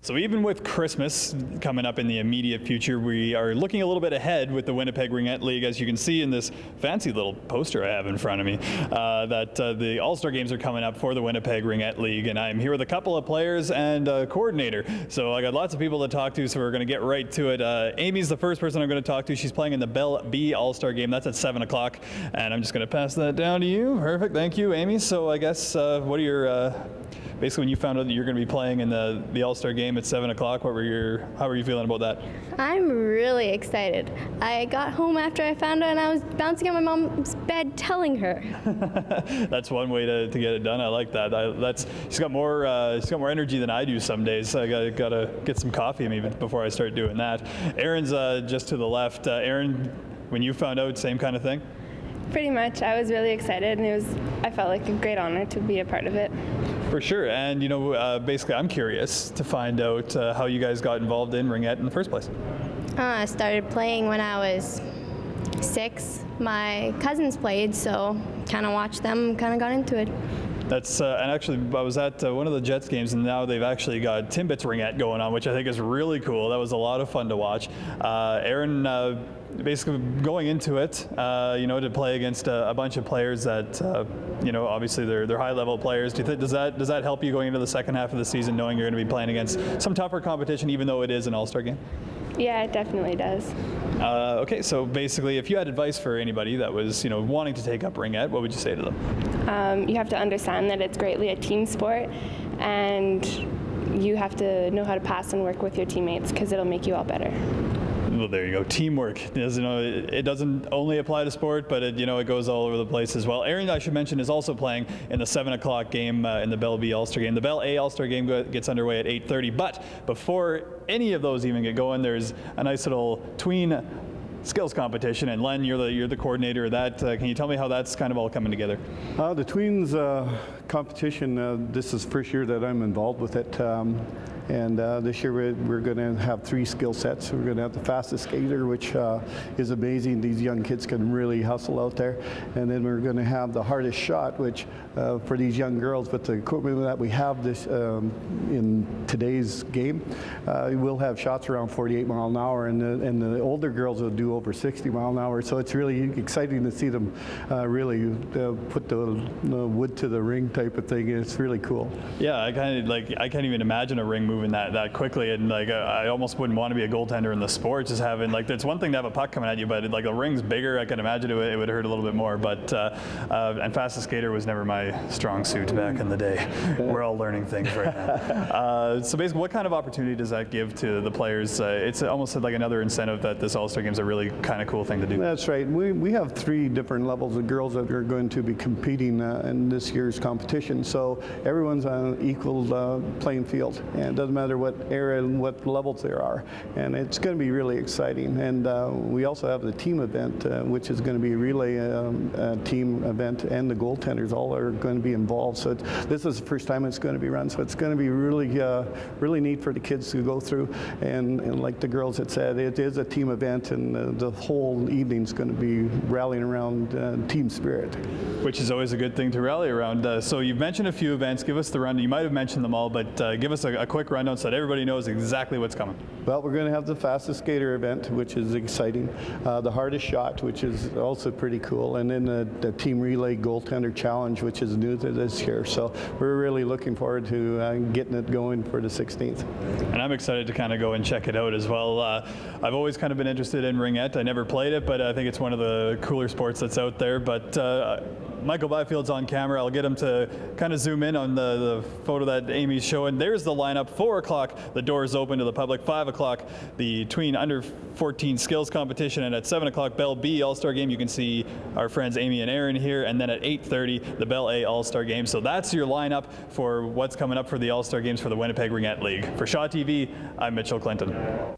So even with Christmas coming up in the immediate future, we are looking a little bit ahead with the Winnipeg Ringette League. As you can see in this fancy little poster I have in front of me, that the All-Star Games are coming up for the Winnipeg Ringette League, and I'm here with a couple of players and a coordinator. So I got lots of people to talk to, so we're going to get right to it. Amy's the first person I'm going to talk to. She's playing in the Bell B All-Star Game. That's at 7 o'clock, and I'm just going to pass that down to you. Perfect, thank you, Amy. So I guess, what are your... basically, when you found out that you're going to be playing in the All-Star Game at 7 o'clock, how were you feeling about that? I'm really excited. I got home after I found out and I was bouncing on my mom's bed telling her. That's one way to get it done. I like that. She's got more energy than I do some days. So I gotta get some coffee maybe before I start doing that. Aaron's just to the left. Aaron, when you found out, same kind of thing? Pretty much. I was really excited, and I felt like a great honor to be a part of it. For sure, and basically I'm curious to find out how you guys got involved in Ringette in the first place. I started playing when I was 6. My cousins played, so kind of watched them, kind of got into it. That's and actually I was at one of the Jets games, and now they've actually got Timbits Ringette going on, which I think is really cool. That was a lot of fun to watch. Aaron, basically going into it, to play against a bunch of players that, obviously they're high-level players. Does that help you going into the second half of the season, knowing you're going to be playing against some tougher competition, even though it is an All-Star game? Yeah, it definitely does. Okay, so basically, if you had advice for anybody that was, wanting to take up Ringette, what would you say to them? You have to understand that it's greatly a team sport, and you have to know how to pass and work with your teammates, because it'll make you all better. Well, there you go. Teamwork. It doesn't only apply to sport, but it goes all over the place as well. Aaron, I should mention, is also playing in the 7 o'clock game in the Bell B All-Star Game. The Bell A All-Star Game gets underway at 8:30. But before any of those even get going, there's a nice little tween skills competition. And Len, you're the coordinator of that. Can you tell me how that's kind of all coming together? The tweens competition. This is the first year that I'm involved with it. And this year we're going to have 3 skill sets. We're going to have the fastest skater, which is amazing. These young kids can really hustle out there. And then we're going to have the hardest shot, which for these young girls, with the equipment that we have this in today's game, we'll have shots around 48 mile an hour, and the older girls will do over 60 mile an hour. So it's really exciting to see them really put the wood to the ring type of thing. It's really cool. Yeah, I can't even imagine a ring moving that quickly, and I almost wouldn't want to be a goaltender in the sport. Just having it's one thing to have a puck coming at you, but the ring's bigger. I can imagine it would hurt a little bit more. But and fastest skater was never my strong suit back in the day. We're all learning things right now. So basically, what kind of opportunity does that give to the players? It's almost like another incentive that this All-Star Game is a really kind of cool thing to do. That's right. We have 3 different levels of girls that are going to be competing in this year's competition. So everyone's on an equal playing field, and it doesn't matter what area and what levels there are. And it's going to be really exciting. And we also have the team event, which is going to be a relay team event, and the goaltenders all are going to be involved. So this is the first time it's going to be run. So it's going to be really neat for the kids to go through. And like the girls had said, it is a team event, and the whole evening's going to be rallying around team spirit. Which is always a good thing to rally around. So you've mentioned a few events. Give us the rundown. You might have mentioned them all, but give us a quick rundown so that everybody knows exactly what's coming. Well, we're going to have the fastest skater event, which is exciting. The hardest shot, which is also pretty cool. And then the team relay goaltender challenge, which is new to this year. So we're really looking forward to getting it going for the 16th. And I'm excited to kind of go and check it out as well. I've always kind of been interested in Ringette. I never played it, but I think it's one of the cooler sports that's out there. But Michael Byfield's on camera. I'll get him to kind of zoom in on the photo that Amy's showing. There's the lineup. 4 o'clock, the doors open to the public. 5 o'clock, the tween under 14 skills competition. And at 7 o'clock, Bell B All-Star Game. You can see our friends Amy and Aaron here. And then at 8:30, the Bell A All-Star Game. So that's your lineup for what's coming up for the All-Star Games for the Winnipeg Ringette League. For Shaw TV, I'm Mitchell Clinton.